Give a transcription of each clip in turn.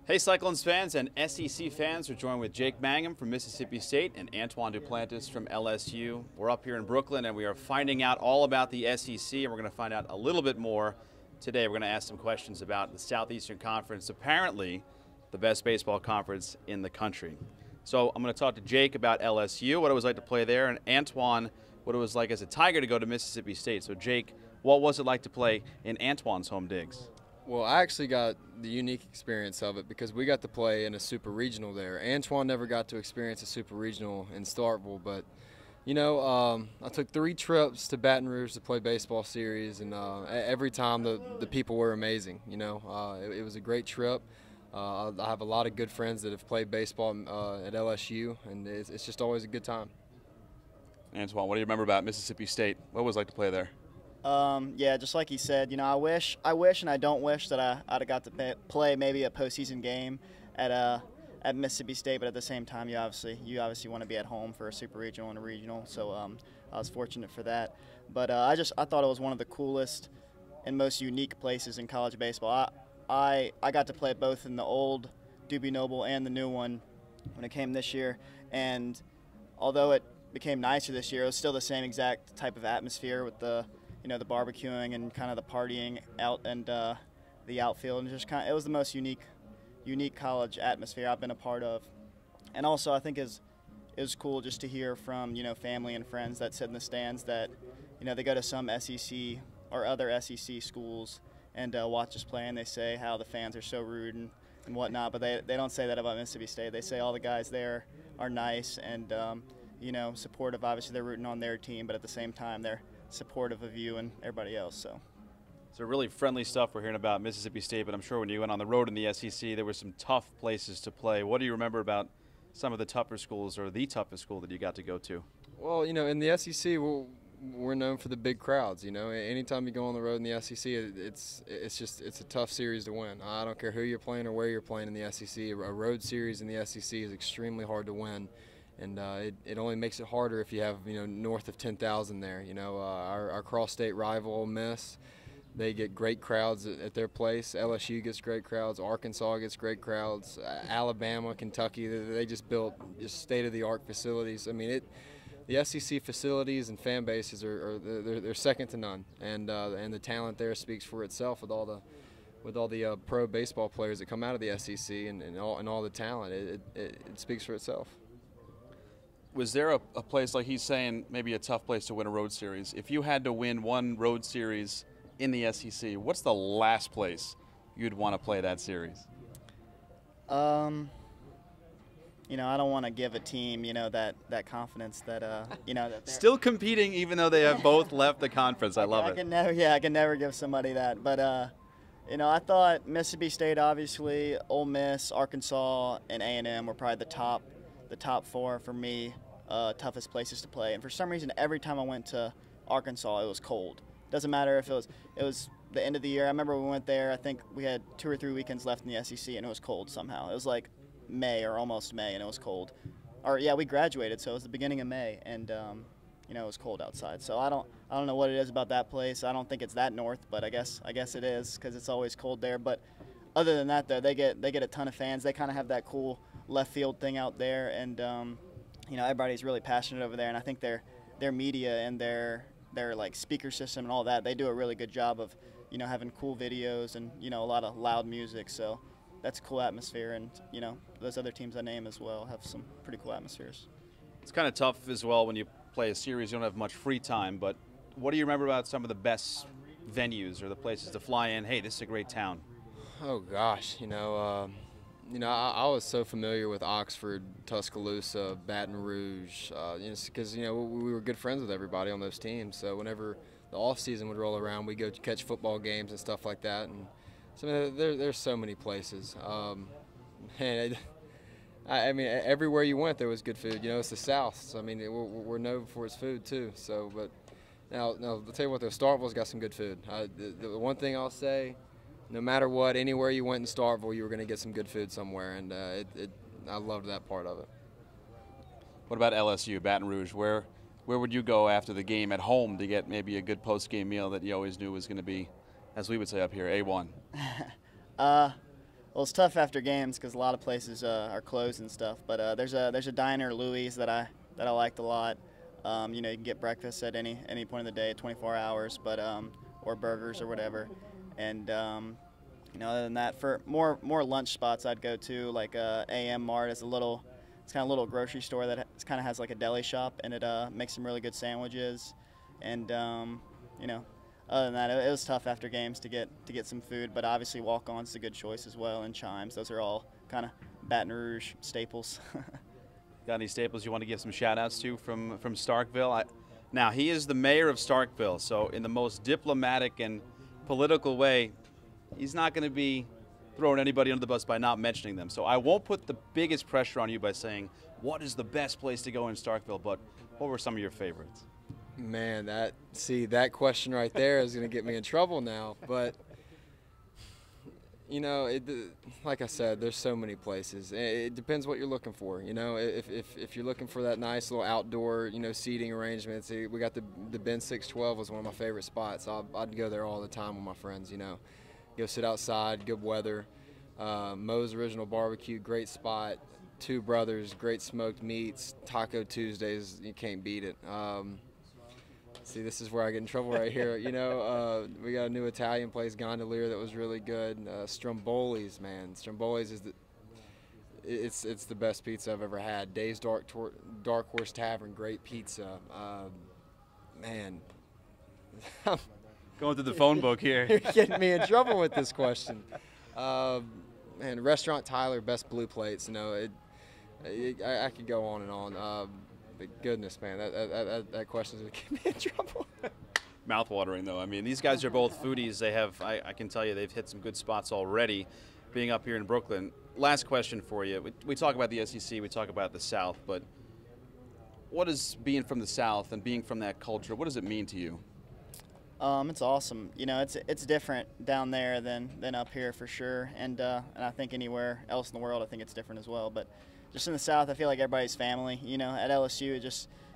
Hey Cyclones fans and SEC fans, we're joined with Jake Mangum from Mississippi State and Antoine Duplantis from LSU. We're up here in Brooklyn and we are finding out all about the SEC, and we're going to find out a little bit more today. We're going to ask some questions about the Southeastern Conference, apparently the best baseball conference in the country. So I'm going to talk to Jake about LSU, what it was like to play there, and Antoine, what it was like as a Tiger to go to Mississippi State. So Jake, what was it like to play in Antoine's home digs? Well, I actually got the unique experience of it because we got to play in a super regional there. Antoine never got to experience a super regional in Starkville, but you know, I took 3 trips to Baton Rouge to play baseball series, and every time the people were amazing. You know, it was a great trip. I have a lot of good friends that have played baseball at LSU, and it's just always a good time. Antoine, what do you remember about Mississippi State? What was it like to play there? Yeah, just like he said, you know, I wish and I don't wish that I'd have got to play maybe a postseason game at Mississippi State, but at the same time, you obviously want to be at home for a super regional and a regional. So I was fortunate for that. But I thought it was one of the coolest and most unique places in college baseball. I got to play both in the old Doobie Noble and the new one when it came this year, and although it became nicer this year, it was still the same exact type of atmosphere with the the barbecuing and kind of the partying out and the outfield, and just it was the most unique college atmosphere I've been a part of. And also I think it was cool just to hear from family and friends that sit in the stands that they go to some SEC or other SEC schools and watch us play, and they say how the fans are so rude and whatnot, but they don't say that about Mississippi State. They say all the guys there are nice and supportive. Obviously they're rooting on their team, but at the same time they're supportive of you and everybody else. So really friendly stuff we're hearing about Mississippi State, but I'm sure when you went on the road in the SEC, there were some tough places to play. What do you remember about some of the tougher schools, or the toughest school that you got to go to? Well, in the SEC, we're known for the big crowds. Anytime you go on the road in the SEC, it's a tough series to win. I don't care who you're playing or where you're playing in the SEC. A road series in the SEC is extremely hard to win. And it only makes it harder if you have north of 10,000 there. Our cross-state rival, Ole Miss, they get great crowds at their place. LSU gets great crowds. Arkansas gets great crowds. Alabama, Kentucky, they just built state-of-the-art facilities. I mean, the SEC facilities and fan bases they're second to none. And the talent there speaks for itself with all the pro baseball players that come out of the SEC and all the talent. It speaks for itself. Was there a place, like he's saying, maybe a tough place to win a road series? If you had to win one road series in the SEC, what's the last place you'd want to play that series? I don't want to give a team, that confidence that, that they're still competing even though they have both left the conference. I love it. I can never give somebody that. But, I thought Mississippi State, obviously, Ole Miss, Arkansas, and A&M were probably the top 4 for me, toughest places to play. And for some reason, every time I went to Arkansas, it was cold. Doesn't matter if it was the end of the year. I remember we went there, I think we had 2 or 3 weekends left in the SEC, and it was cold somehow. It was like May or almost May, and it was cold. We graduated, so it was the beginning of May, and it was cold outside. So I don't know what it is about that place. I don't think it's that north, but I guess it is, because it's always cold there. But other than that, though, they get a ton of fans. They kind of have that cool left field thing out there, and everybody's really passionate over there. And I think their media and their like speaker system and all that, they do a really good job of having cool videos and a lot of loud music. So that's a cool atmosphere, and those other teams I name as well have some pretty cool atmospheres. It's kind of tough as well when you play a series. You don't have much free time, but what do you remember about some of the best venues or the places to fly in? Hey, this is a great town. Oh gosh, I was so familiar with Oxford, Tuscaloosa, Baton Rouge, because we were good friends with everybody on those teams. So whenever the off season would roll around, we'd go catch football games and stuff like that. And so there's so many places. Everywhere you went, there was good food. It's the South, so we're known for its food too. So, but now I'll tell you what, though, Starkville's got some good food. The one thing I'll say, no matter what, anywhere you went in Starkville, you were going to get some good food somewhere, and I loved that part of it. What about LSU, Baton Rouge? Where would you go after the game at home to get maybe a good post-game meal that you always knew was going to be, as we would say up here, A1? Well, Well, it's tough after games because a lot of places are closed and stuff. But there's a diner, Louis, that I liked a lot. You know, you can get breakfast at any point of the day, 24 hours, but or burgers or whatever. And you know, other than that, for more lunch spots, I'd go to like AM Mart is it's kind of a little grocery store that kind of has like a deli shop, and it makes some really good sandwiches. And you know, other than that, it was tough after games to get some food, but obviously Walk-On's a good choice as well, and Chimes. Those are all kind of Baton Rouge staples. Got any staples you want to give some shout-outs to from Starkville? Now, he is the mayor of Starkville, so in the most diplomatic and political way, he's not going to be throwing anybody under the bus by not mentioning them. So I won't put the biggest pressure on you by saying, what is the best place to go in Starkville, but what were some of your favorites? Man, that question right there is going to get me in trouble now. But, you know, like I said, there's so many places. It depends what you're looking for. You know, if you're looking for that nice little outdoor, you know, seating arrangements, we got the Ben 612 was one of my favorite spots. I'd go there all the time with my friends, you know. Go sit outside, good weather. Moe's Original Barbecue, great spot. Two Brothers, great smoked meats. Taco Tuesdays, you can't beat it. See, this is where I get in trouble right here. You know, we got a new Italian place, Gondolier, that was really good. Stromboli's, man. Stromboli's is it's the best pizza I've ever had. Dave's Dark Horse Tavern, great pizza. Man. Going through the phone book here. You're getting me in trouble with this question. Man, Restaurant Tyler, best blue plates. You know, I could go on and on. But goodness, man, that question is going to get me in trouble. Mouth-watering, though. I mean, these guys are both foodies. They have, I can tell you, they've hit some good spots already being up here in Brooklyn. Last question for you. We talk about the SEC, we talk about the South, but what does being from the South and being from that culture, what does it mean to you? It's awesome. You know, it's different down there than up here for sure, and I think anywhere else in the world, I think it's different as well. But just in the South, I feel like everybody's family. You know, at LSU,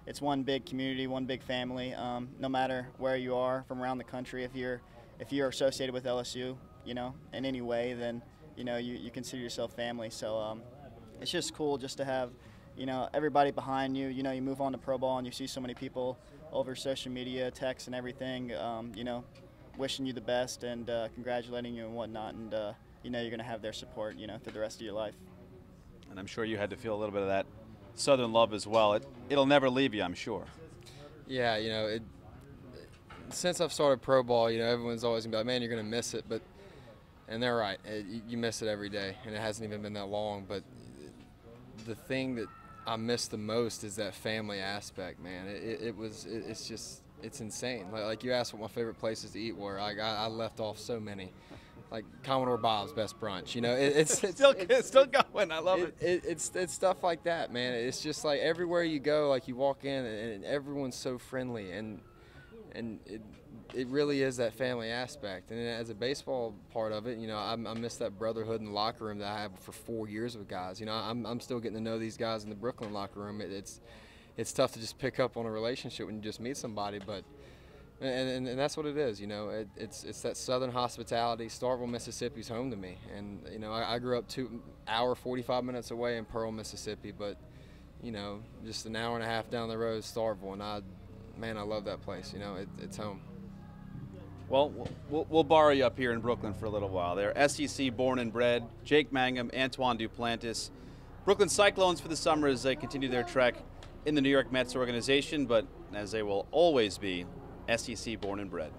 it's one big community, one big family. No matter where you are from around the country, if you're associated with LSU, you know, in any way, then you know you consider yourself family. So it's just cool just to have, you know, everybody behind you. You know, you move on to pro ball and you see so many people over social media, text and everything, you know, wishing you the best and congratulating you and whatnot, and you know you're going to have their support, you know, through the rest of your life. And I'm sure you had to feel a little bit of that Southern love as well. It'll never leave you, I'm sure. Yeah, you know, since I've started pro ball, you know, everyone's always going to be like, man, you're going to miss it, and they're right. You miss it every day, and it hasn't even been that long, but the thing that I miss the most is that family aspect, man. It's insane. Like you asked what my favorite places to eat were. I left off so many. Like Commodore Bob's best brunch, you know. It's still going. I love it. It's stuff like that, man. It's just like everywhere you go, like you walk in and everyone's so friendly, and it really is that family aspect. And as a baseball part of it, you know, I miss that brotherhood in the locker room that I had for 4 years with guys. You know, I'm still getting to know these guys in the Brooklyn locker room. It's tough to just pick up on a relationship when you just meet somebody, but and that's what it is. You know, it's that Southern hospitality. Starkville, Mississippi's home to me, and you know, I grew up 2 hour 45 minutes away in Pearl, Mississippi, but you know, just an hour and a half down the road is Starkville, and I love that place. You know, it's home. Well, we'll borrow you up here in Brooklyn for a little while. They're SEC born and bred. Jake Mangum, Antoine Duplantis. Brooklyn Cyclones for the summer as they continue their trek in the New York Mets organization, but as they will always be, SEC born and bred.